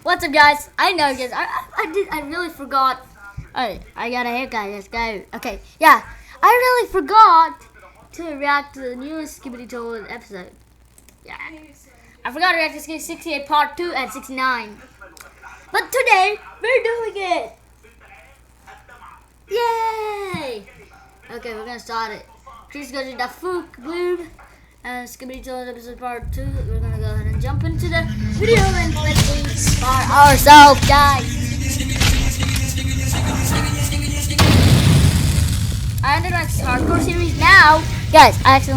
What's up, guys? I know, guys. I really forgot. Alright, I got a haircut. Let's go. Okay, yeah. I really forgot to react to the newest Skibidi Toilet episode. Yeah. I forgot to react to 68 Part 2 and 69. But today, we're doing it. Yay! Okay, we're gonna start it. Please go to dafuqboom and Skibidi Toilet episode Part 2. We're gonna go ahead and jump into the video and let's by ourselves, guys. I ended my hardcore series now. Guys, what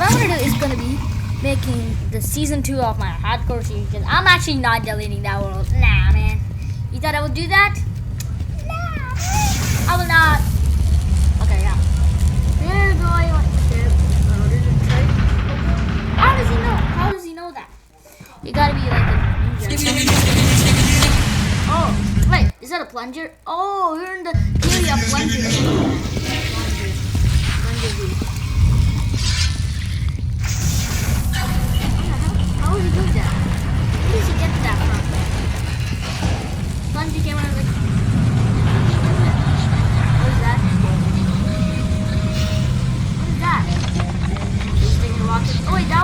I'm gonna do is gonna be making the season 2 of my hardcore series. I'm actually not deleting that world. Nah, man. You thought I would do that? Nah, I will not. Okay, yeah. We're going on How does he know? How does he know that? You gotta be like a ninja. Oh, wait, is that a plunger? Oh, we're in the area of plungers. How would he do that? Where does he get that from? Plunger camera, like. What is that? What is that? He's taking a rocket. Oh wait, that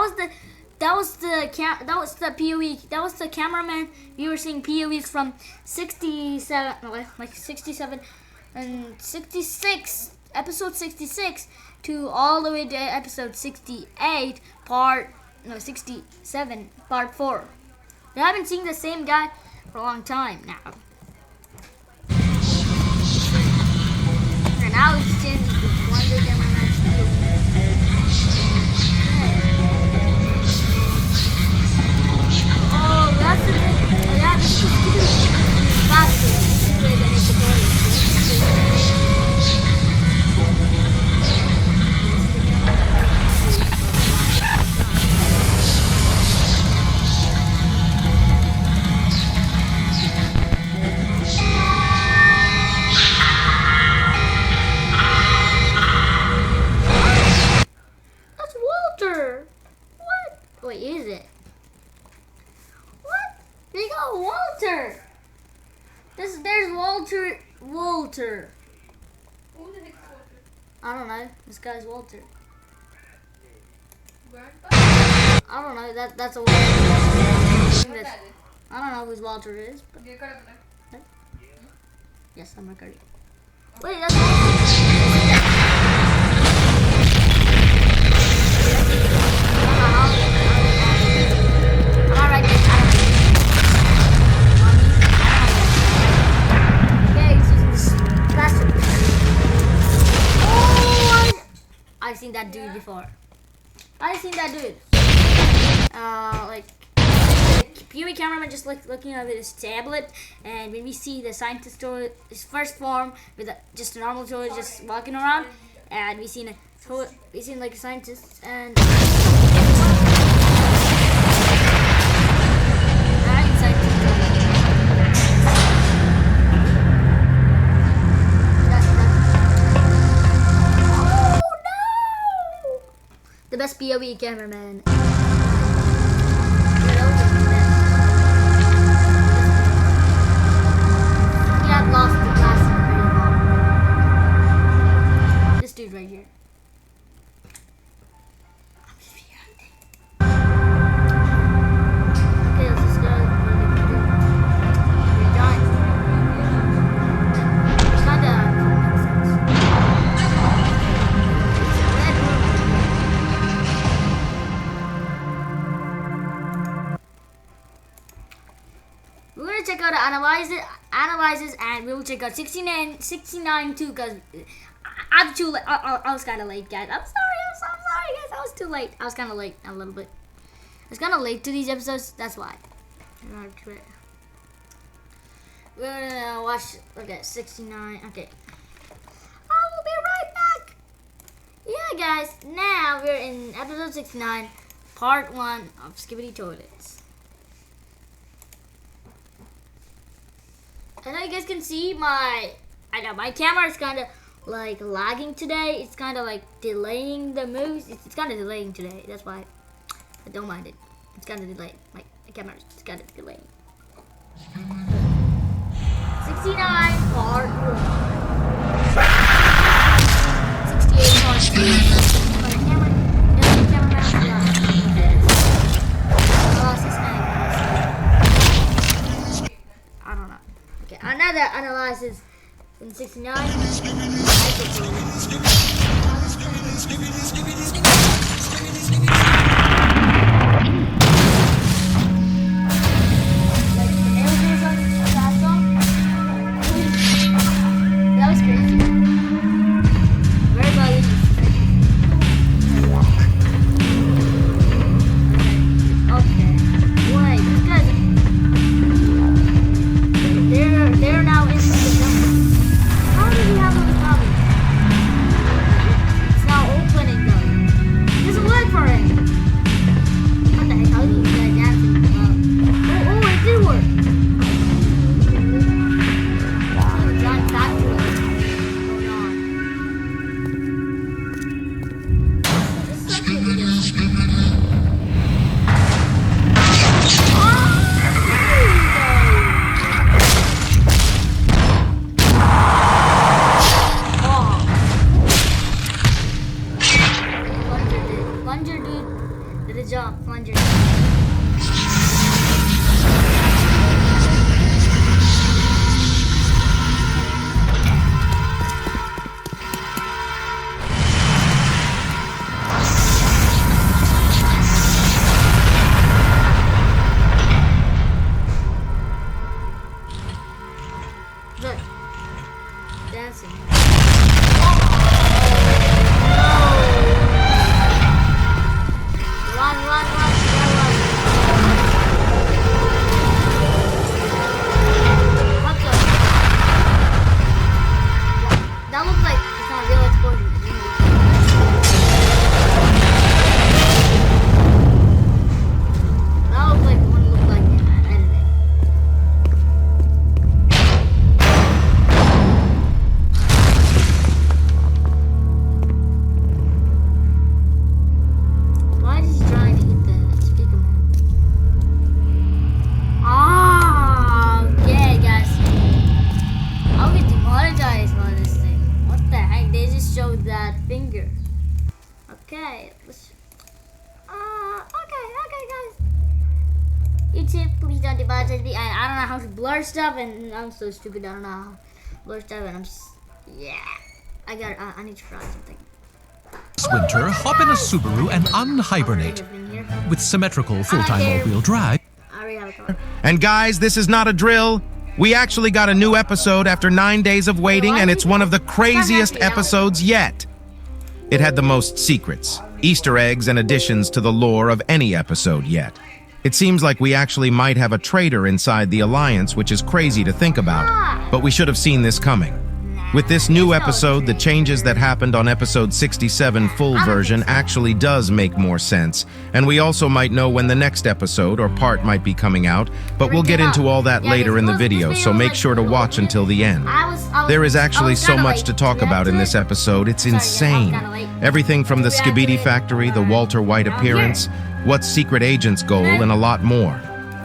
was the POV. That was the cameraman. We were seeing POVs from 67, like 67 and 66, episode 66 to all the way to episode 68, 67, part 4. We haven't seen the same guy for a long time now. And now he's changing to one day cameraman. Wait, is it? What? They got Walter. There's Walter. Walter. I don't know. This guy's Walter. I don't know. That's a Walter. I don't know whose Walter is. But... Yes, I'm recording. Wait, that's I've seen that dude before. I've seen that dude. Like POV cameraman just looking at his tablet, and when we see the scientist toilet, his first form with just a normal toilet, just walking around, and we seen like a scientist and. The best POV cameraman. He had lost the glass. This dude right here. Okay, let's just go. We're done. It's not done. We're gonna check out analyzes, and we'll check out 69 too, because I'm too late. I was kind of late, guys. I'm sorry, guys. I was too late. I was kind of late a little bit. I was kind of late to these episodes. That's why. We're gonna watch. Okay, 69. Okay. I will be right back. Yeah, guys. Now we're in episode 69, part 1 of Skibidi Toilets. I know you guys can see my camera is kind of like lagging today. It's kind of like delaying the moves. It's kind of delaying today. That's why I don't mind it. It's kind of delayed. My camera is kind of delaying. 69 part 1. 68 part 2. I don't know. Okay, another analysis in 69. Okay, let's. Okay, guys. YouTube, please don't demonetize me. I don't know how to blur stuff, and I'm so stupid. I don't know how to blur stuff, and I'm just. Yeah. I need to try something. This winter, hop in a Subaru and unhibernate. With symmetrical full-time all-wheel drive. I already have a car. And guys, this is not a drill. We actually got a new episode after 9 days of waiting, and it's one of the craziest episodes yet. It had the most secrets, Easter eggs, and additions to the lore of any episode yet. It seems like we actually might have a traitor inside the Alliance, which is crazy to think about, but we should have seen this coming. With this new episode, the changes that happened on episode 67 full version actually does make more sense, and we also might know when the next episode or part might be coming out, but we'll get into all that later in the video, so make sure to watch until the end. There is actually so much to talk about in this episode, it's insane. Everything from the Skibidi factory, the Walter White appearance, what's Secret Agent's goal, and a lot more.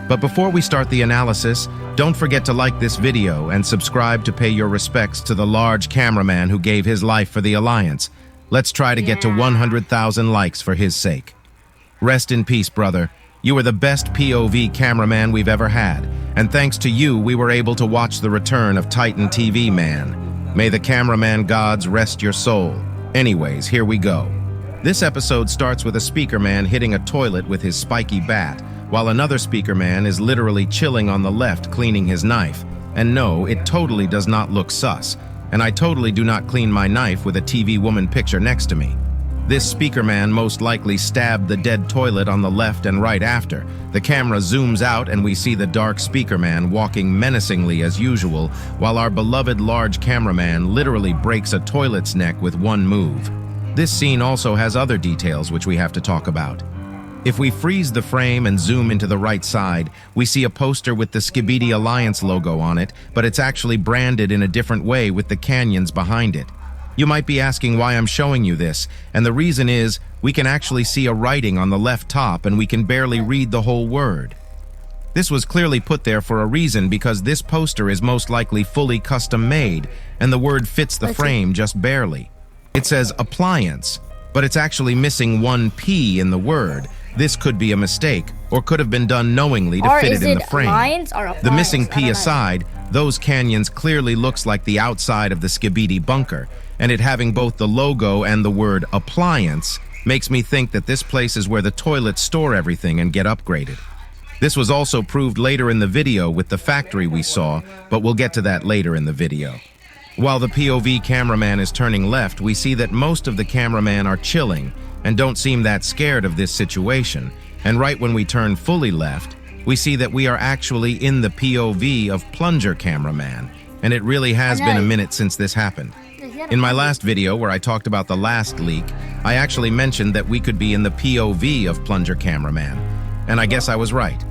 But before we start the analysis, don't forget to like this video and subscribe to pay your respects to the large cameraman who gave his life for the Alliance. Let's try to get to 100,000 likes for his sake. Rest in peace, brother. You were the best POV cameraman we've ever had, and thanks to you, we were able to watch the return of Titan TV Man. May the cameraman gods rest your soul. Anyways, here we go. This episode starts with a speaker man hitting a toilet with his spiky bat, while another speaker man is literally chilling on the left cleaning his knife. And no, it totally does not look sus, and I totally do not clean my knife with a TV woman picture next to me. This speaker man most likely stabbed the dead toilet on the left and right after. The camera zooms out and we see the dark speaker man walking menacingly as usual, while our beloved large cameraman literally breaks a toilet's neck with one move. This scene also has other details which we have to talk about. If we freeze the frame and zoom into the right side, we see a poster with the Skibidi Alliance logo on it, but it's actually branded in a different way with the canyons behind it. You might be asking why I'm showing you this, and the reason is we can actually see a writing on the left top and we can barely read the whole word. This was clearly put there for a reason because this poster is most likely fully custom made and the word fits the frame just barely. It says appliance, but it's actually missing one P in the word. This could be a mistake or could have been done knowingly to fit it in the frame. The missing P aside, those canyons clearly looks like the outside of the skibidi bunker, and it having both the logo and the word appliance makes me think that this place is where the toilets store everything and get upgraded. This was also proved later in the video with the factory we saw, but we'll get to that later in the video. While the POV cameraman is turning left, we see that most of the cameramen are chilling and don't seem that scared of this situation. And right when we turn fully left, we see that we are actually in the POV of plunger cameraman, and it really has been a minute since this happened. In my last video where I talked about the last leak, I actually mentioned that we could be in the POV of plunger cameraman, and I guess I was right.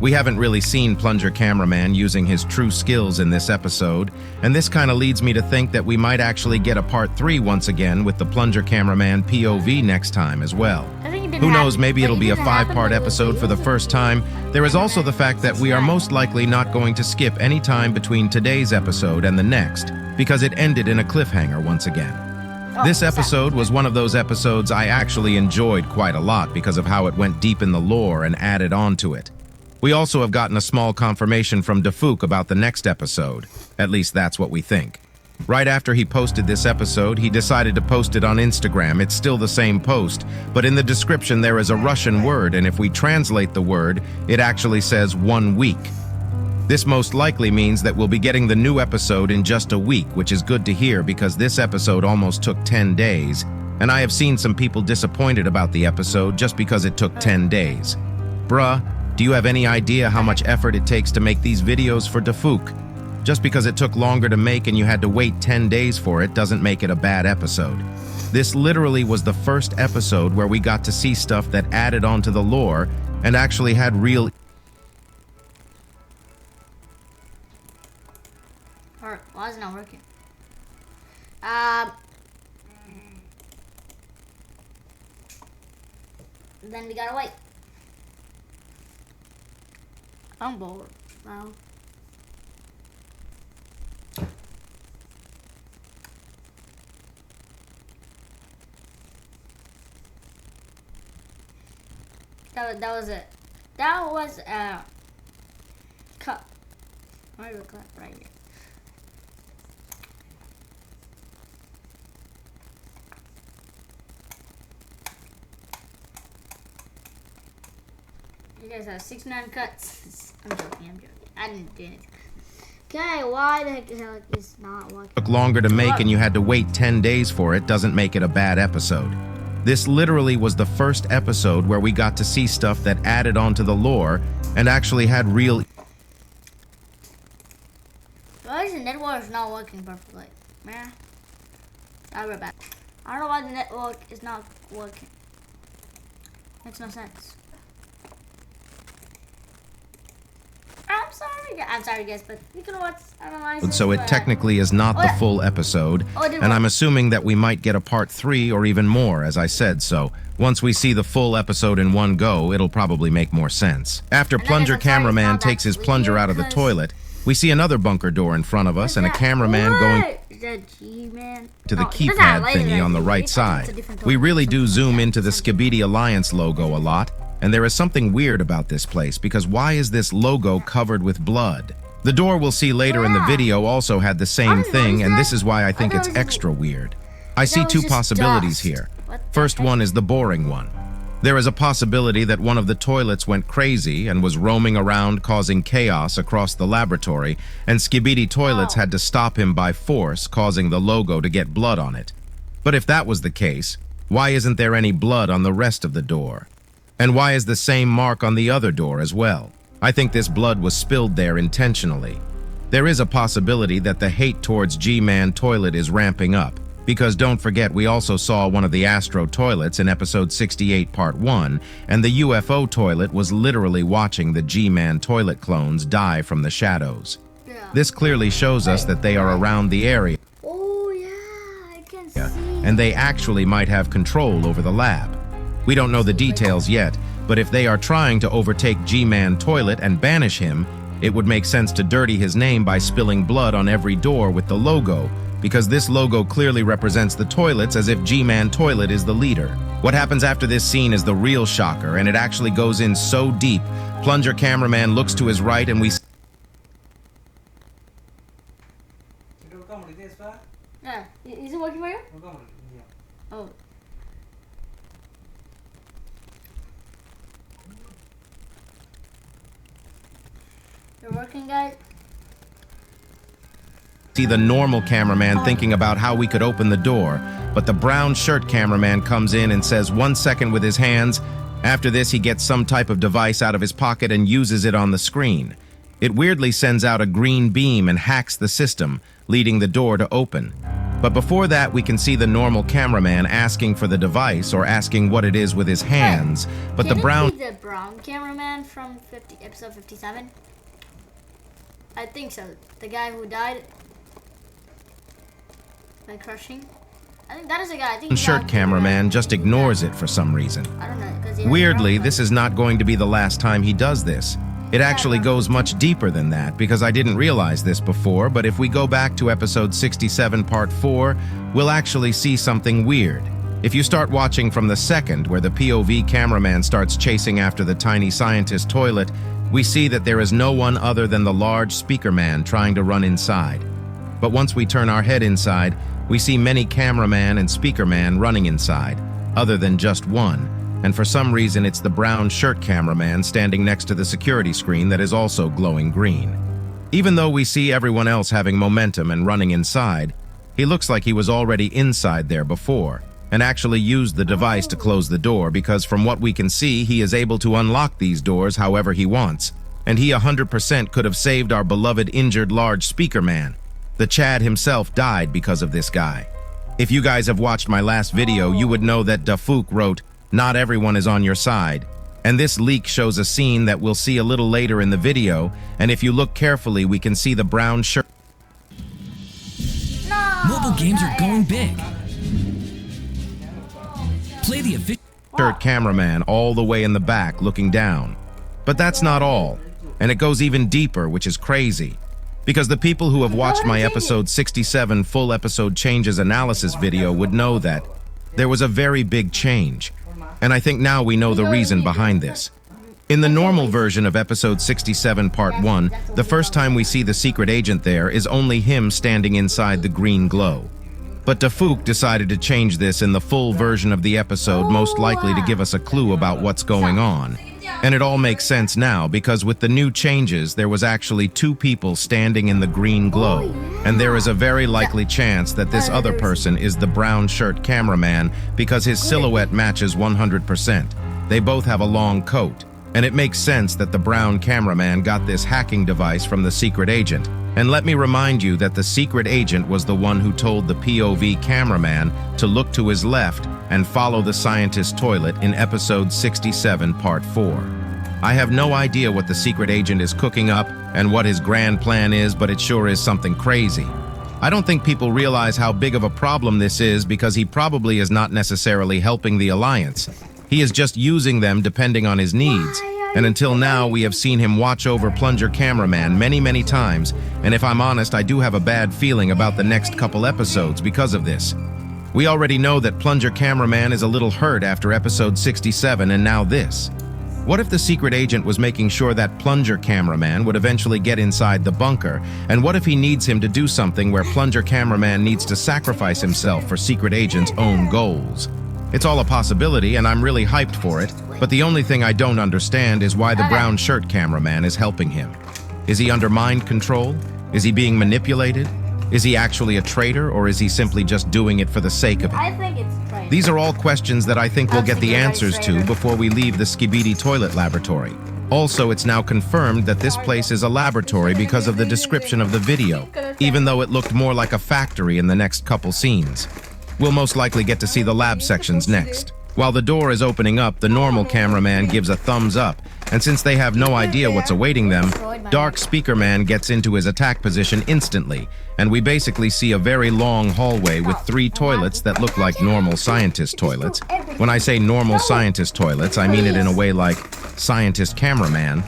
We haven't really seen plunger cameraman using his true skills in this episode, and this kind of leads me to think that we might actually get a part 3 once again with the plunger cameraman POV next time as well. Who knows, maybe it'll be a 5-part episode for the first time. There is also the fact that we are most likely not going to skip any time between today's episode and the next, because it ended in a cliffhanger once again. This episode was one of those episodes I actually enjoyed quite a lot because of how it went deep in the lore and added on to it. We also have gotten a small confirmation from Dafuq about the next episode. At least that's what we think. Right after he posted this episode, he decided to post it on Instagram. It's still the same post, but in the description there is a Russian word, and if we translate the word, it actually says 1 week. This most likely means that we'll be getting the new episode in just a week, which is good to hear because this episode almost took 10 days, and I have seen some people disappointed about the episode just because it took 10 days. Bruh, do you have any idea how much effort it takes to make these videos for Dafuq? Just because it took longer to make and you had to wait 10 days for it doesn't make it a bad episode. This literally was the first episode where we got to see stuff that added on to the lore and actually had real... Why is it not working? Then we gotta wait. I'm bored now. That was it. That was a cup. Where's the cup? Right here. You guys have 69 cuts. I'm joking. I didn't do anything. Okay, why the heck is not working? Took longer to make and you had to wait 10 days for it doesn't make it a bad episode. This literally was the first episode where we got to see stuff that added on to the lore and actually had real... Why is the network not working perfectly? Man, I'll be back. I don't know why the network is not working. Makes no sense. I'm sorry guys, but you can watch analyze it. So it technically is not the full episode, and I'm assuming that we might get a part 3 or even more, as I said, so once we see the full episode in one go, it'll probably make more sense. After plunger cameraman takes his plunger out of the toilet, we see another bunker door in front of us and a cameraman going to the keypad thingy on the right side. We really do zoom into the Skibidi Alliance logo a lot. And there is something weird about this place because why is this logo covered with blood? The door we'll see later in the video also had the same thing, and this is why I think it's extra weird. I see 2 possibilities here. First one is the boring one. There is a possibility that one of the toilets went crazy and was roaming around causing chaos across the laboratory, and Skibidi toilets had to stop him by force, causing the logo to get blood on it. But if that was the case, why isn't there any blood on the rest of the door? And why is the same mark on the other door as well? I think this blood was spilled there intentionally. There is a possibility that the hate towards G-Man toilet is ramping up, because don't forget we also saw one of the Astro toilets in episode 68 part 1, and the UFO toilet was literally watching the G-Man toilet clones die from the shadows. This clearly shows us that they are around the area. Oh yeah, I can see. And they actually might have control over the lab. We don't know the details yet, But if they are trying to overtake G-Man Toilet and banish him, it would make sense to dirty his name by spilling blood on every door with the logo, because this logo clearly represents the toilets as if G-Man Toilet is the leader. What happens after this scene is the real shocker, and it actually goes in so deep. Plunger Cameraman looks to his right and we Yeah, is it working for you? Oh. You're working, guys? see the normal cameraman thinking about how we could open the door, but the brown shirt cameraman comes in and says 1 second with his hands. After this, he gets some type of device out of his pocket and uses it on the screen. It weirdly sends out a green beam and hacks the system, leading the door to open. But before that, we can see the normal cameraman asking for the device or asking what it is with his hands. But the brown... Can it be the brown cameraman from episode 57? I think so. The guy who died by crushing. I think that is the guy. I think shirt cameraman just ignores it for some reason. I don't know. 'Cause Weirdly, this is not going to be the last time he does this. It actually goes much deeper than that, because I didn't realize this before, but if we go back to episode 67 part 4, we'll actually see something weird. If you start watching from the second, where the POV cameraman starts chasing after the tiny scientist toilet, we see that there is no one other than the large speaker man trying to run inside. But once we turn our head inside, we see many cameraman and speaker man running inside, other than just one. And for some reason, it's the brown shirt cameraman standing next to the security screen that is also glowing green. Even though we see everyone else having momentum and running inside, he looks like he was already inside there before, and actually used the device to close the door, because from what we can see, he is able to unlock these doors however he wants. And he 100% could have saved our beloved injured large speaker man. The Chad himself died because of this guy. If you guys have watched my last video, you would know that Dafuq wrote, "Not everyone is on your side." And this leak shows a scene that we'll see a little later in the video, and if you look carefully, we can see the brown shirt. Mobile games are going big. Play the official Shirt cameraman all the way in the back looking down. But that's not all, and it goes even deeper, which is crazy. Because the people who have watched my episode 67 full episode changes analysis video would know that there was a very big change. And I think now we know the reason behind this. In the normal version of episode 67 part 1, the first time we see the secret agent there is only him standing inside the green glow. But Dafuq decided to change this in the full version of the episode, most likely to give us a clue about what's going on. And it all makes sense now, because with the new changes, there was actually 2 people standing in the green glow. And there is a very likely chance that this other person is the brown shirt cameraman, because his silhouette matches 100%. They both have a long coat. And it makes sense that the brown cameraman got this hacking device from the secret agent. And let me remind you that the secret agent was the one who told the POV cameraman to look to his left and follow the scientist toilet in episode 67 part 4. I have no idea what the secret agent is cooking up and what his grand plan is, but it sure is something crazy. I don't think people realize how big of a problem this is, because he probably is not necessarily helping the Alliance. He is just using them depending on his needs. And until now, we have seen him watch over Plunger Cameraman many times, and if I'm honest, I do have a bad feeling about the next couple episodes because of this. We already know that Plunger Cameraman is a little hurt after episode 67, and now this. What if the secret agent was making sure that Plunger Cameraman would eventually get inside the bunker? And what if he needs him to do something where Plunger Cameraman needs to sacrifice himself for secret agent's own goals? It's all a possibility, and I'm really hyped for it, but the only thing I don't understand is why the brown shirt cameraman is helping him. Is he under mind control? Is he being manipulated? Is he actually a traitor, or is he simply just doing it for the sake of it? I think it's traitor. These are all questions that I think we'll get the answers to before we leave the Skibidi toilet laboratory. Also, it's now confirmed that this place is a laboratory because of the description of the video, even though it looked more like a factory in the next couple scenes. We'll most likely get to see the lab sections next. While the door is opening up, the normal cameraman gives a thumbs up, and since they have no idea what's awaiting them, Dark Speaker Man gets into his attack position instantly, and we basically see a very long hallway with 3 toilets that look like normal scientist toilets. When I say normal scientist toilets, I mean it in a way like scientist cameraman.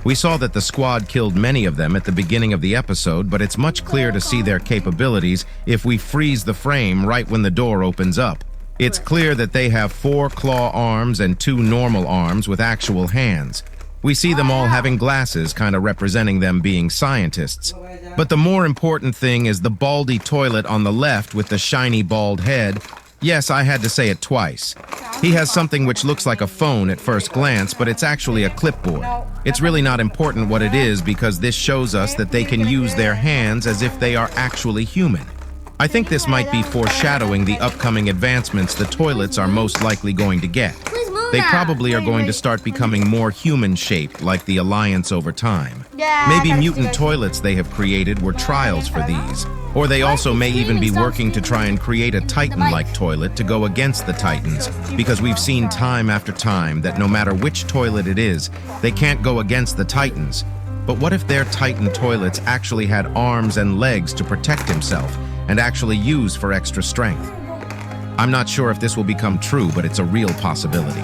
We saw that the squad killed many of them at the beginning of the episode, but it's much clearer to see their capabilities if we freeze the frame right when the door opens up. It's clear that they have 4 claw arms and 2 normal arms with actual hands. We see them all having glasses, kind of representing them being scientists. But the more important thing is the baldy toilet on the left with the shiny bald head. Yes, I had to say it twice. He has something which looks like a phone at first glance, but it's actually a clipboard. It's really not important what it is because this shows us that they can use their hands as if they are actually human. I think this might be foreshadowing the upcoming advancements the toilets are most likely going to get. They probably are going to start becoming more human-shaped like the Alliance over time. Maybe mutant toilets they have created were trials for these. Or they also may even be working to try and create a Titan-like toilet to go against the Titans, because we've seen time after time that no matter which toilet it is, they can't go against the Titans. But what if their Titan toilets actually had arms and legs to protect himself and actually use for extra strength? I'm not sure if this will become true, but it's a real possibility.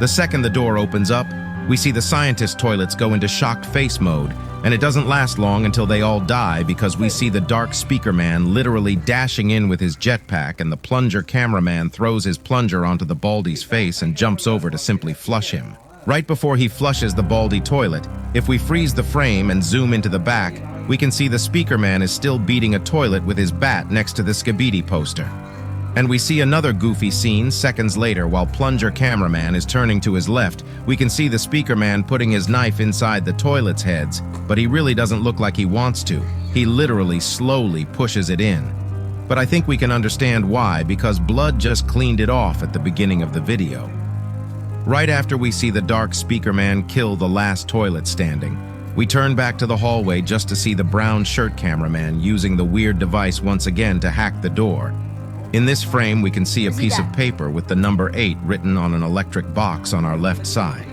The second the door opens up, we see the scientist toilets go into shocked face mode, and it doesn't last long until they all die because we see the Dark Speaker Man literally dashing in with his jetpack, and the plunger cameraman throws his plunger onto the baldy's face and jumps over to simply flush him. Right before he flushes the baldy toilet, if we freeze the frame and zoom into the back, we can see the Speaker Man is still beating a toilet with his bat next to the skibidi poster. And we see another goofy scene seconds later while plunger cameraman is turning to his left. We can see the Speaker Man putting his knife inside the toilet's heads, but he really doesn't look like he wants to. He literally slowly pushes it in. But I think we can understand why, because blood just cleaned it off at the beginning of the video. Right after we see the Dark Speaker Man kill the last toilet standing, we turn back to the hallway just to see the brown shirt cameraman using the weird device once again to hack the door. In this frame, we can see a piece of paper with the number 8 written on an electric box on our left side.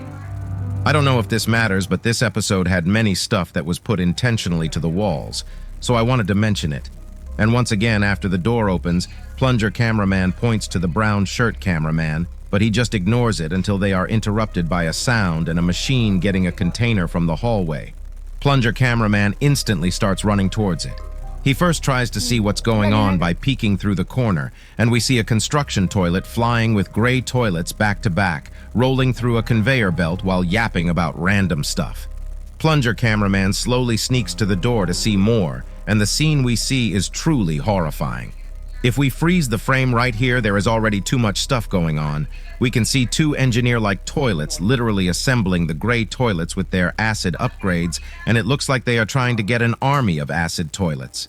I don't know if this matters, but this episode had many stuff that was put intentionally to the walls, so I wanted to mention it. And once again, after the door opens, plunger cameraman points to the brown shirt cameraman, but he just ignores it until they are interrupted by a sound and a machine getting a container from the hallway. Plunger cameraman instantly starts running towards it. He first tries to see what's going on by peeking through the corner, and we see a construction toilet flying with gray toilets back to back, rolling through a conveyor belt while yapping about random stuff. Plunger cameraman slowly sneaks to the door to see more, and the scene we see is truly horrifying. If we freeze the frame right here, there is already too much stuff going on. We can see 2 engineer-like toilets literally assembling the gray toilets with their acid upgrades, and it looks like they are trying to get an army of acid toilets.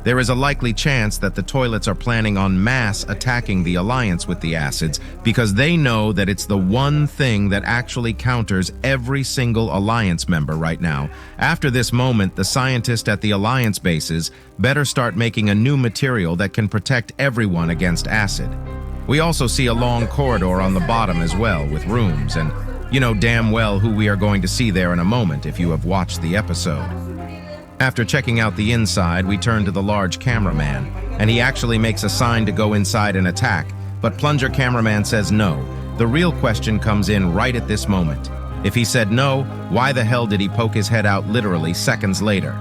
There is a likely chance that the toilets are planning on mass attacking the Alliance with the acids because they know that it's the one thing that actually counters every single Alliance member right now. After this moment, the scientists at the Alliance bases better start making a new material that can protect everyone against acid. We also see a long corridor on the bottom as well with rooms, and you know damn well who we are going to see there in a moment if you have watched the episode. After checking out the inside, we turn to the large cameraman, and he actually makes a sign to go inside and attack, but plunger cameraman says no. The real question comes in right at this moment. If he said no, why the hell did he poke his head out literally seconds later?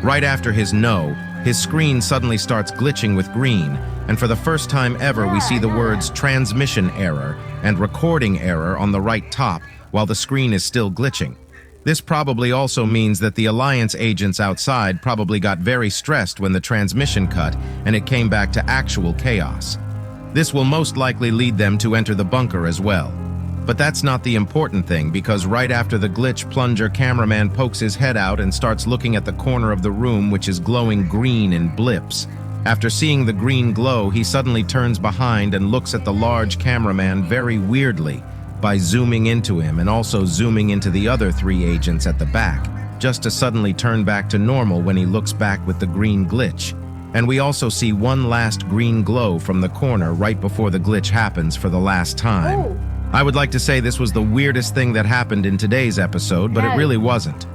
Right after his no, his screen suddenly starts glitching with green, and for the first time ever we see the words transmission error and recording error on the right top while the screen is still glitching. This probably also means that the Alliance agents outside probably got very stressed when the transmission cut and it came back to actual chaos. This will most likely lead them to enter the bunker as well. But that's not the important thing, because right after the glitch, plunger cameraman pokes his head out and starts looking at the corner of the room which is glowing green in blips. After seeing the green glow, he suddenly turns behind and looks at the large cameraman very weirdly by zooming into him and also zooming into the other 3 agents at the back, just to suddenly turn back to normal when he looks back with the green glitch. And we also see one last green glow from the corner right before the glitch happens for the last time. Oh. I would like to say this was the weirdest thing that happened in today's episode, but it really wasn't.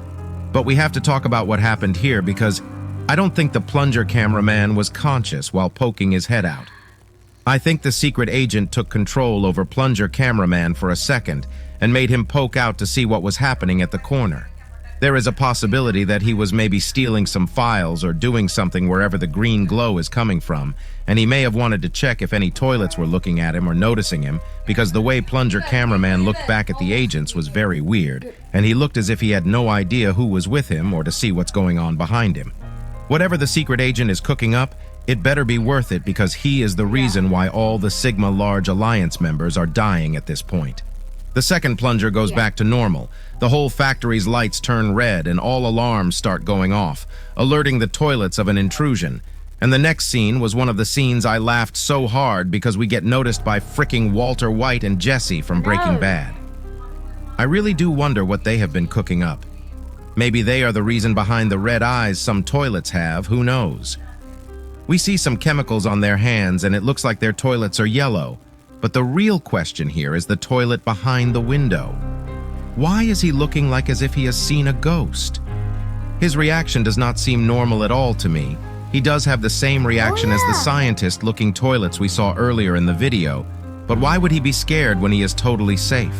But we have to talk about what happened here because I don't think the plunger cameraman was conscious while poking his head out. I think the secret agent took control over plunger cameraman for a second and made him poke out to see what was happening at the corner. There is a possibility that he was maybe stealing some files or doing something wherever the green glow is coming from, and he may have wanted to check if any toilets were looking at him or noticing him, because the way plunger cameraman looked back at the agents was very weird, and he looked as if he had no idea who was with him or to see what's going on behind him. Whatever the secret agent is cooking up, it better be worth it because he is the reason why all the Sigma Large Alliance members are dying at this point. The second plunger goes back to normal. The whole factory's lights turn red and all alarms start going off, alerting the toilets of an intrusion. And the next scene was one of the scenes I laughed so hard because we get noticed by fricking Walter White and Jesse from Breaking Bad. I really do wonder what they have been cooking up. Maybe they are the reason behind the red eyes some toilets have, who knows? We see some chemicals on their hands and it looks like their toilets are yellow. But the real question here is the toilet behind the window. Why is he looking like as if he has seen a ghost? His reaction does not seem normal at all to me. He does have the same reaction as the scientist-looking toilets we saw earlier in the video, but why would he be scared when he is totally safe?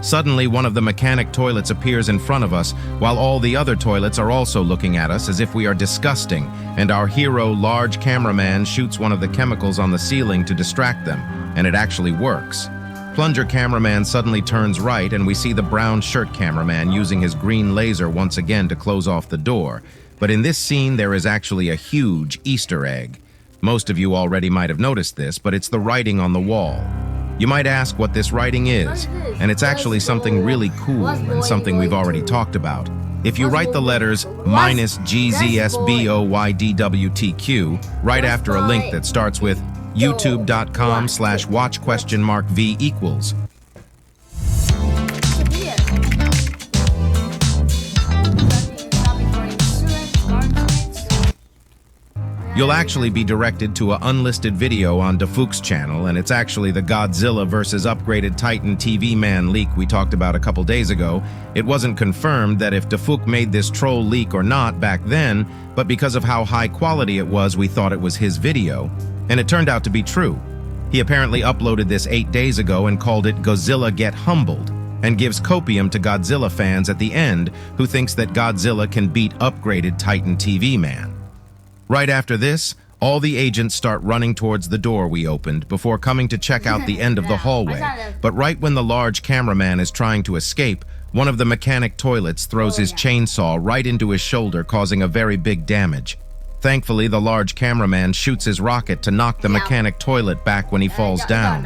Suddenly, one of the mechanic toilets appears in front of us, while all the other toilets are also looking at us as if we are disgusting, and our hero, large cameraman, shoots one of the chemicals on the ceiling to distract them, and it actually works. Plunger cameraman suddenly turns right, and we see the brown shirt cameraman using his green laser once again to close off the door. But in this scene, there is actually a huge Easter egg. Most of you already might have noticed this, but it's the writing on the wall. You might ask what this writing is, and it's actually something really cool and something we've already talked about. If you write the letters -GZSBOYDWTQ right after a link that starts with youtube.com/watch?v equals. You'll actually be directed to an unlisted video on Dafuq's channel, and it's actually the Godzilla vs. Upgraded Titan TV Man leak we talked about a couple days ago. It wasn't confirmed that if Dafuq made this troll leak or not back then, but because of how high quality it was, we thought it was his video. And it turned out to be true. He apparently uploaded this 8 days ago and called it Godzilla Get Humbled, and gives copium to Godzilla fans at the end who thinks that Godzilla can beat Upgraded Titan TV Man. Right after this, all the agents start running towards the door we opened before coming to check out the end of the hallway. But right when the large cameraman is trying to escape, one of the mechanic toilets throws his chainsaw right into his shoulder, causing a very big damage. Thankfully, the large cameraman shoots his rocket to knock the mechanic toilet back when he falls down.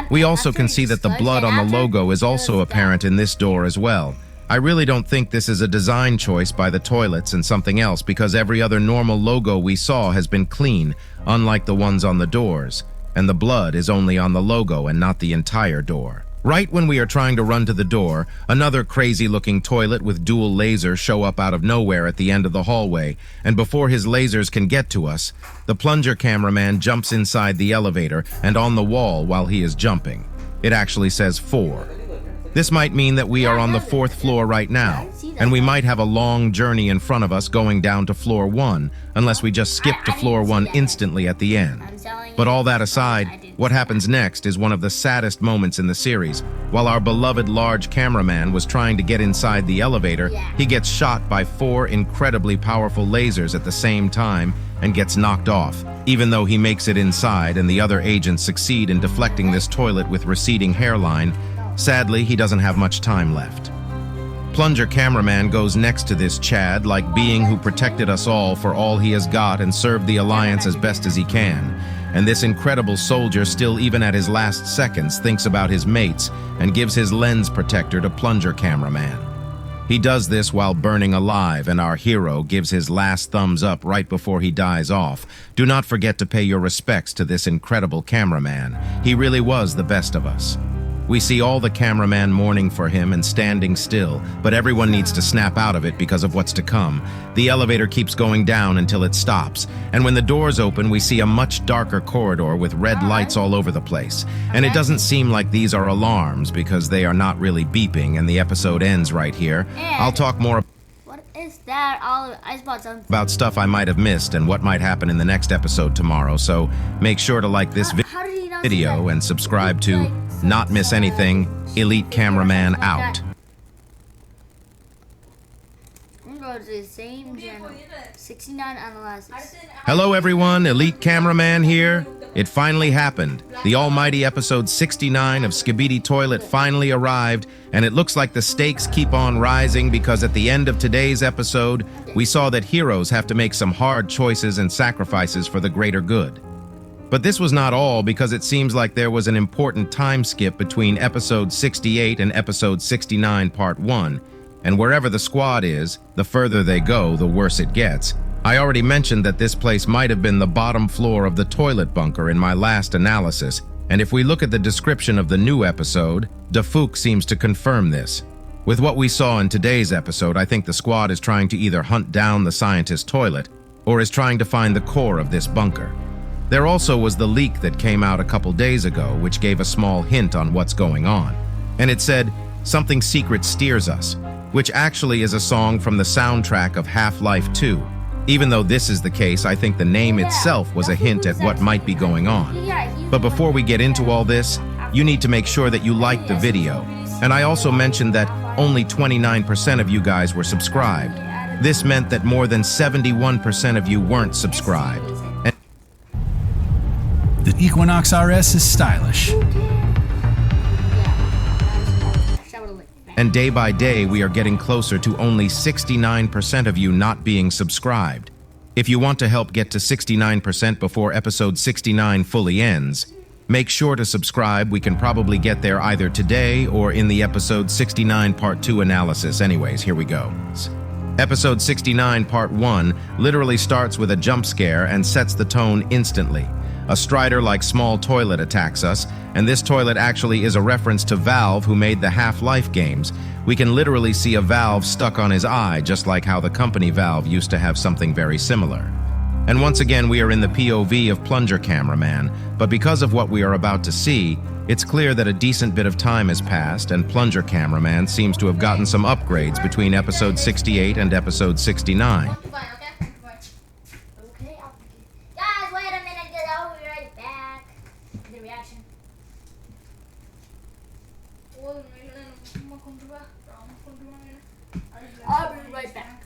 We also can see that the blood on the logo is also apparent in this door as well. I really don't think this is a design choice by the toilets and something else, because every other normal logo we saw has been clean, unlike the ones on the doors, and the blood is only on the logo and not the entire door. Right when we are trying to run to the door, another crazy-looking toilet with dual lasers show up out of nowhere at the end of the hallway, and before his lasers can get to us, the plunger cameraman jumps inside the elevator and on the wall while he is jumping. It actually says 4. This might mean that we are on the 4th floor right now, and we might have a long journey in front of us going down to floor 1, unless we just skip to floor 1 instantly at the end. But all that aside, what happens next is one of the saddest moments in the series. While our beloved large cameraman was trying to get inside the elevator, he gets shot by 4 incredibly powerful lasers at the same time and gets knocked off, even though he makes it inside and the other agents succeed in deflecting this toilet with receding hairline. Sadly, he doesn't have much time left. Plunger cameraman goes next to this Chad like being who protected us all for all he has got and served the Alliance as best as he can. And this incredible soldier, still even at his last seconds, thinks about his mates and gives his lens protector to plunger cameraman. He does this while burning alive, and our hero gives his last thumbs up right before he dies off. Do not forget to pay your respects to this incredible cameraman. He really was the best of us. We see all the cameraman mourning for him and standing still, but everyone needs to snap out of it because of what's to come. The elevator keeps going down until it stops, and when the doors open, we see a much darker corridor with red lights all over the place. And it doesn't seem like these are alarms because they are not really beeping, and the episode ends right here. I'll talk more What is that? I spot something. about stuff I might have missed and what might happen in the next episode tomorrow, so make sure to like this How did he not see video that? and subscribe to Not Miss Anything. Elite Cameraman out. I'm going to the same channel. 69 analysis. Hello everyone, Elite Cameraman here. It finally happened. The almighty episode 69 of Skibidi Toilet finally arrived, and it looks like the stakes keep on rising because at the end of today's episode, we saw that heroes have to make some hard choices and sacrifices for the greater good. But this was not all, because it seems like there was an important time skip between episode 68 and episode 69 part 1, and wherever the squad is, the further they go, the worse it gets. I already mentioned that this place might have been the bottom floor of the toilet bunker in my last analysis, and if we look at the description of the new episode, Dafuq seems to confirm this. With what we saw in today's episode, I think the squad is trying to either hunt down the scientist toilet, or is trying to find the core of this bunker. There also was the leak that came out a couple days ago, which gave a small hint on what's going on. And it said, "Something secret steers us," which actually is a song from the soundtrack of Half-Life 2. Even though this is the case, I think the name itself was a hint at what might be going on. But before we get into all this, you need to make sure that you like the video. And I also mentioned that only 29% of you guys were subscribed. This meant that more than 71% of you weren't subscribed. The Equinox RS is stylish. And day by day, we are getting closer to only 69% of you not being subscribed. If you want to help get to 69% before episode 69 fully ends, make sure to subscribe. We can probably get there either today or in the episode 69 part 2 analysis. Anyways, here we go. Episode 69 part 1 literally starts with a jump scare and sets the tone instantly. A Strider-like small toilet attacks us, and this toilet actually is a reference to Valve, who made the Half-Life games. We can literally see a valve stuck on his eye, just like how the company Valve used to have something very similar. And once again, we are in the POV of Plunger Cameraman, but because of what we are about to see, it's clear that a decent bit of time has passed, and Plunger Cameraman seems to have gotten some upgrades between episode 68 and episode 69. I'll be right back.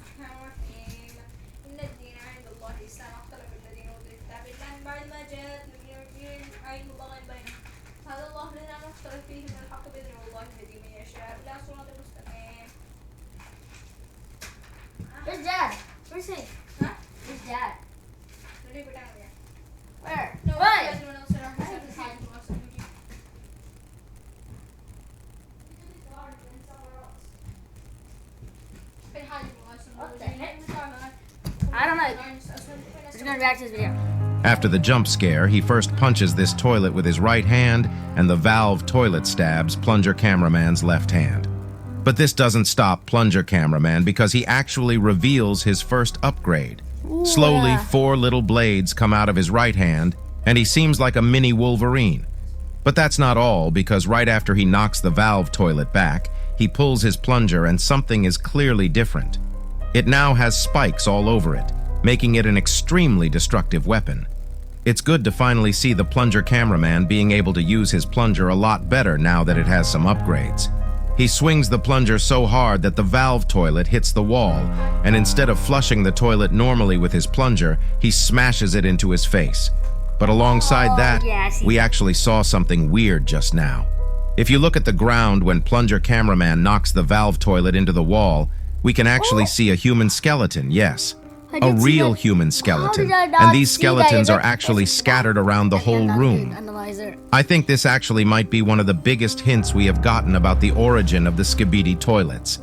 Where's Dad? Where's he? Huh? Where's Dad? Where? No, why? What the heck? I don't know. Let's go back to this video. After the jump scare, he first punches this toilet with his right hand, and the Valve toilet stabs Plunger Cameraman's left hand. But this doesn't stop Plunger Cameraman, because he actually reveals his first upgrade. Slowly, 4 little blades come out of his right hand, and he seems like a mini Wolverine. But that's not all, because right after he knocks the Valve toilet back, he pulls his plunger and something is clearly different. It now has spikes all over it, making it an extremely destructive weapon. It's good to finally see the Plunger Cameraman being able to use his plunger a lot better now that it has some upgrades. He swings the plunger so hard that the Valve toilet hits the wall, and instead of flushing the toilet normally with his plunger, he smashes it into his face. But alongside that, we actually saw something weird just now. If you look at the ground when Plunger Cameraman knocks the Valve toilet into the wall, we can actually see a human skeleton, yes. A real human skeleton. And these skeletons are actually scattered around the whole room. I think this actually might be one of the biggest hints we have gotten about the origin of the Skibidi toilets.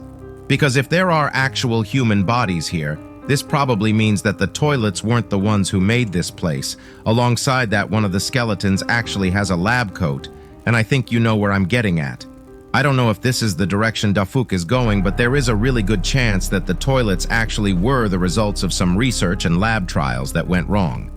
Because if there are actual human bodies here, this probably means that the toilets weren't the ones who made this place. Alongside that, one of the skeletons actually has a lab coat, and I think you know where I'm getting at. I don't know if this is the direction Dafuq is going, but there is a really good chance that the toilets actually were the results of some research and lab trials that went wrong.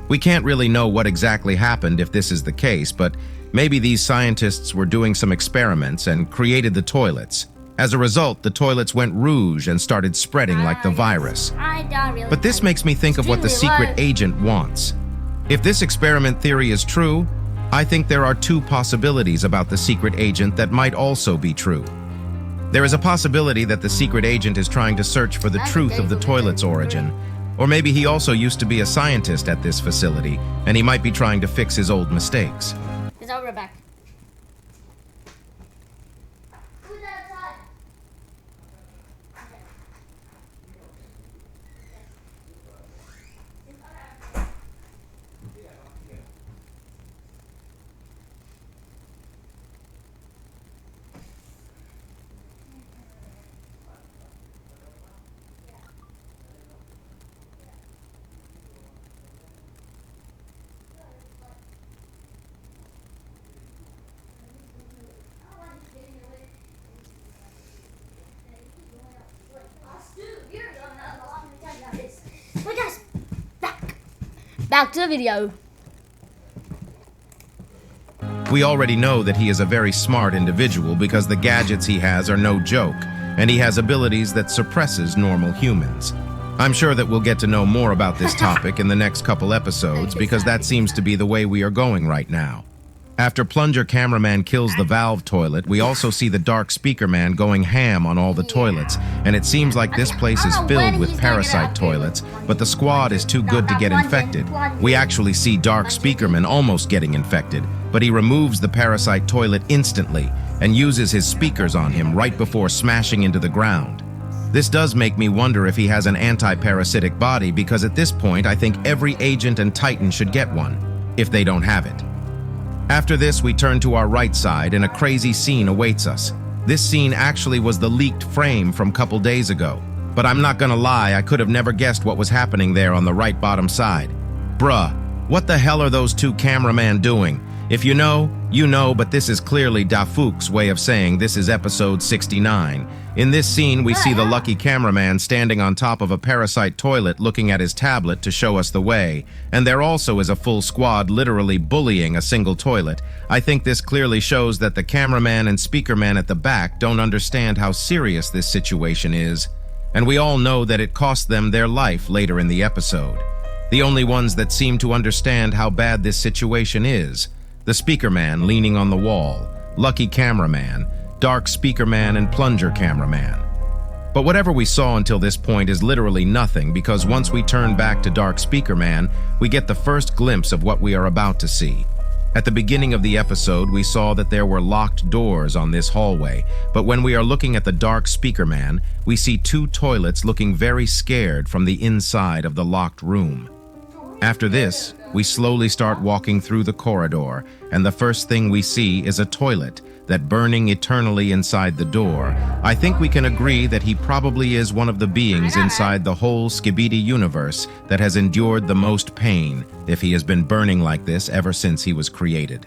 We can't really know what exactly happened if this is the case, but maybe these scientists were doing some experiments and created the toilets. As a result, the toilets went rouge and started spreading like the virus. I don't really. But this makes me think of what the secret agent wants. If this experiment theory is true, I think there are two possibilities about the secret agent that might also be true. There is a possibility that the secret agent is trying to search for the truth of the toilet's origin, or maybe he also used to be a scientist at this facility, and he might be trying to fix his old mistakes. It's over back. But guys, back to the video. We already know that he is a very smart individual because the gadgets he has are no joke, and he has abilities that suppresses normal humans. I'm sure that we'll get to know more about this topic in the next couple episodes because that seems to be the way we are going right now. After Plunger Cameraman kills the valve toilet, we also see the Dark Speaker Man going ham on all the toilets, and it seems like this place is filled with parasite toilets, but the squad is too good to get infected. We actually see Dark Speaker Man almost getting infected, but he removes the parasite toilet instantly and uses his speakers on him right before smashing into the ground. This does make me wonder if he has an anti-parasitic body, because at this point I think every agent and Titan should get one, if they don't have it. After this, we turn to our right side and a crazy scene awaits us. This scene actually was the leaked frame from a couple days ago, but I'm not gonna lie, I could have never guessed what was happening there on the right bottom side. Bruh, what the hell are those two cameramen doing? If you know, you know, but this is clearly Dafuq's way of saying this is episode 69. In this scene, we see the lucky cameraman standing on top of a parasite toilet looking at his tablet to show us the way, and there also is a full squad literally bullying a single toilet. I think this clearly shows that the cameraman and speakerman at the back don't understand how serious this situation is, and we all know that it cost them their life later in the episode. The only ones that seem to understand how bad this situation is: the speakerman leaning on the wall, lucky cameraman, Dark Speakerman, and Plunger Cameraman. But whatever we saw until this point is literally nothing, because once we turn back to Dark Speakerman, we get the first glimpse of what we are about to see. At the beginning of the episode, we saw that there were locked doors on this hallway, but when we are looking at the Dark Speakerman, we see two toilets looking very scared from the inside of the locked room. After this, we slowly start walking through the corridor, and the first thing we see is a toilet that burning eternally inside the door. I think we can agree that he probably is one of the beings inside the whole skibidi universe that has endured the most pain, if he has been burning like this ever since he was created.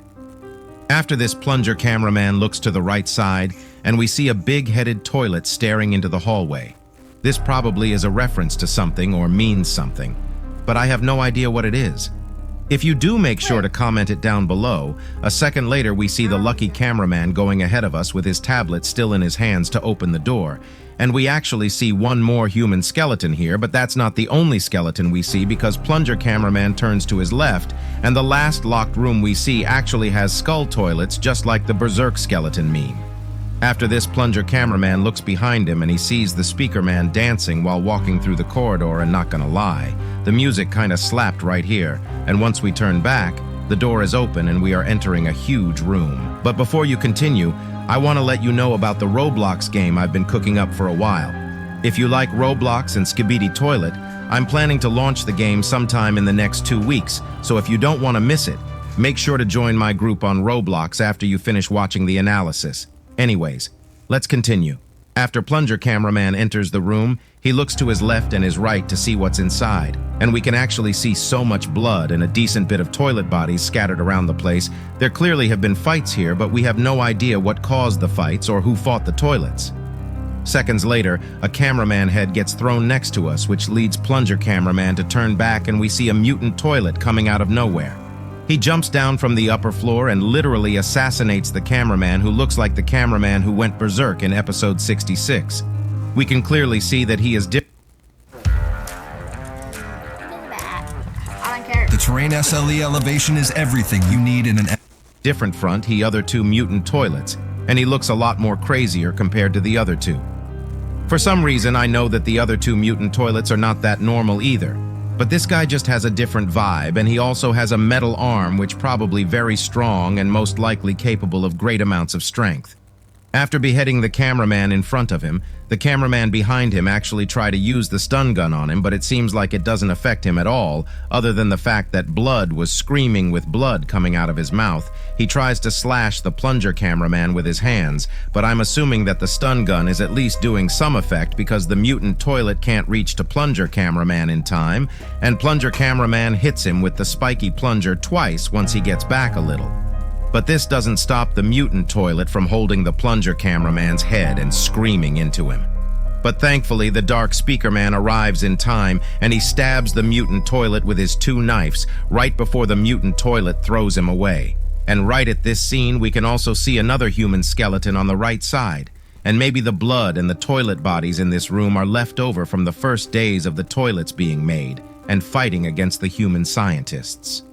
After this, Plunger Cameraman looks to the right side, and we see a big-headed toilet staring into the hallway. This probably is a reference to something or means something, but I have no idea what it is. If you do, make sure to comment it down below. A second later, we see the lucky cameraman going ahead of us with his tablet still in his hands to open the door. And we actually see one more human skeleton here, but that's not the only skeleton we see, because Plunger Cameraman turns to his left, and the last locked room we see actually has skull toilets, just like the Berserk skeleton meme. After this, Plunger Cameraman looks behind him and he sees the Speakerman dancing while walking through the corridor, and not gonna lie, the music kinda slapped right here, and once we turn back, the door is open and we are entering a huge room. But before you continue, I want to let you know about the Roblox game I've been cooking up for a while. If you like Roblox and Skibidi Toilet, I'm planning to launch the game sometime in the next 2 weeks, so if you don't want to miss it, make sure to join my group on Roblox after you finish watching the analysis. Anyways, let's continue. After plunger cameraman enters the room, he looks to his left and his right to see what's inside, and we can actually see so much blood and a decent bit of toilet bodies scattered around the place. There clearly have been fights here, but we have no idea what caused the fights or who fought the toilets. Seconds later, a cameraman head gets thrown next to us, which leads plunger cameraman to turn back, and we see a mutant toilet coming out of nowhere. He jumps down from the upper floor and literally assassinates the cameraman, who looks like the cameraman who went berserk in episode 66. We can clearly see that he is I don't care. The terrain SLE elevation is everything you need in an different front he other two mutant toilets, and he looks a lot more crazier compared to the other two. For some reason, I know that the other two mutant toilets are not that normal either. But this guy just has a different vibe, and he also has a metal arm which probably very strong and most likely capable of great amounts of strength. After beheading the cameraman in front of him, the cameraman behind him actually tried to use the stun gun on him, but it seems like it doesn't affect him at all, other than the fact that blood was screaming with blood coming out of his mouth. He tries to slash the plunger cameraman with his hands, but I'm assuming that the stun gun is at least doing some effect because the mutant toilet can't reach to plunger cameraman in time, and plunger cameraman hits him with the spiky plunger twice once he gets back a little. But this doesn't stop the mutant toilet from holding the plunger cameraman's head and screaming into him. But thankfully, the dark speaker man arrives in time, and he stabs the mutant toilet with his two knives right before the mutant toilet throws him away. And right at this scene, we can also see another human skeleton on the right side. And maybe the blood and the toilet bodies in this room are left over from the first days of the toilets being made and fighting against the human scientists.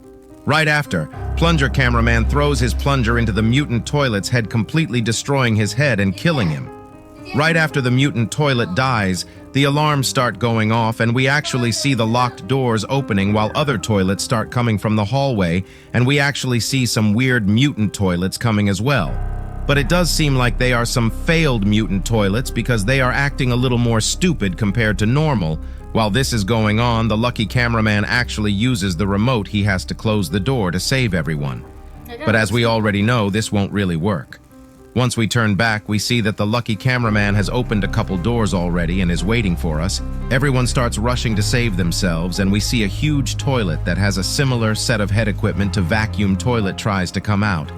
Right after, plunger cameraman throws his plunger into the mutant toilet's head, completely destroying his head and killing him. Right after the mutant toilet dies, the alarms start going off, and we actually see the locked doors opening while other toilets start coming from the hallway, and we actually see some weird mutant toilets coming as well. But it does seem like they are some failed mutant toilets because they are acting a little more stupid compared to normal. While this is going on, the lucky cameraman actually uses the remote he has to close the door to save everyone. But as we already know, this won't really work. Once we turn back, we see that the lucky cameraman has opened a couple doors already and is waiting for us. Everyone starts rushing to save themselves, and we see a huge toilet that has a similar set of head equipment to vacuum toilet tries to come out.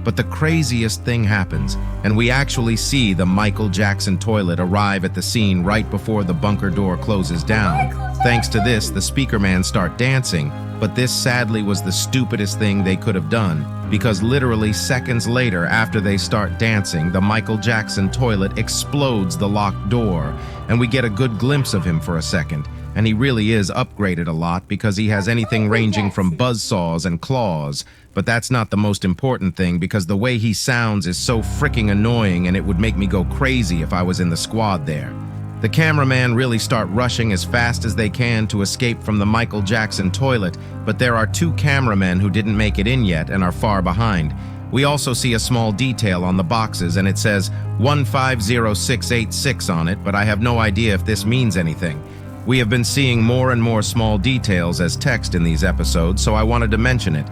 But the craziest thing happens, and we actually see the Michael Jackson toilet arrive at the scene right before the bunker door closes down. Thanks to this, the speaker man start dancing, but this sadly was the stupidest thing they could have done, because literally seconds later after they start dancing, the Michael Jackson toilet explodes the locked door, and we get a good glimpse of him for a second. And he really is upgraded a lot because he has anything ranging from buzzsaws and claws. But that's not the most important thing, because the way he sounds is so freaking annoying, and it would make me go crazy if I was in the squad there. The cameraman really start rushing as fast as they can to escape from the Michael Jackson toilet, but there are two cameramen who didn't make it in yet and are far behind. We also see a small detail on the boxes, and it says 150686 on it, but I have no idea if this means anything. We have been seeing more and more small details as text in these episodes, so I wanted to mention it.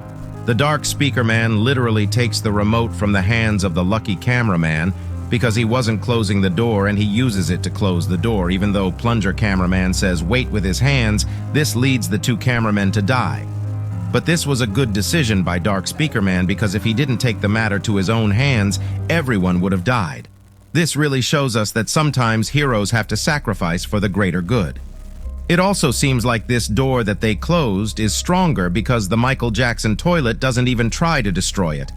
The dark speaker man literally takes the remote from the hands of the lucky cameraman because he wasn't closing the door, and he uses it to close the door. Even though plunger cameraman says wait with his hands, this leads the two cameramen to die. But this was a good decision by dark speaker man, because if he didn't take the matter to his own hands, everyone would have died. This really shows us that sometimes heroes have to sacrifice for the greater good. It also seems like this door that they closed is stronger because the Michael Jackson toilet doesn't even try to destroy it.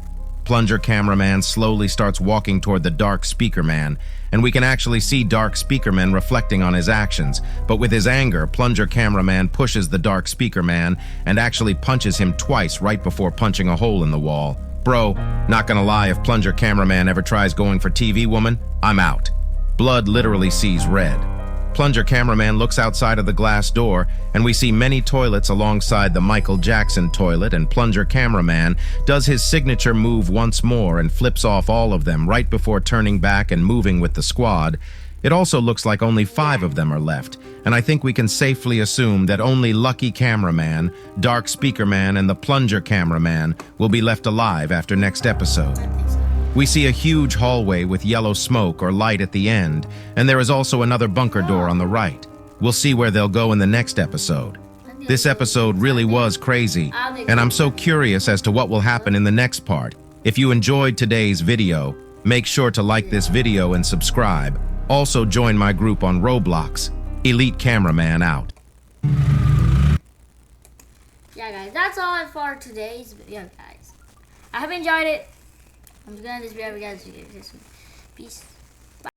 Plunger cameraman slowly starts walking toward the dark speaker man, and we can actually see dark speaker man reflecting on his actions. But with his anger, plunger cameraman pushes the dark speaker man and actually punches him twice right before punching a hole in the wall. Bro, not gonna lie, if plunger cameraman ever tries going for TV woman, I'm out. Blood literally sees red. Plunger cameraman looks outside of the glass door, and we see many toilets alongside the Michael Jackson toilet, and plunger cameraman does his signature move once more and flips off all of them right before turning back and moving with the squad. It also looks like only 5 of them are left, and I think we can safely assume that only lucky cameraman, dark speaker man, and the plunger cameraman will be left alive after next episode. We see a huge hallway with yellow smoke or light at the end, and there is also another bunker door on the right. We'll see where they'll go in the next episode. This episode really was crazy, and I'm so curious as to what will happen in the next part. If you enjoyed today's video, make sure to like this video and subscribe. Also join my group on Roblox. Elite Cameraman out. Yeah, guys, that's all for today's video, guys. I hope you enjoyed it. I'm just gonna end this video, guys. Peace.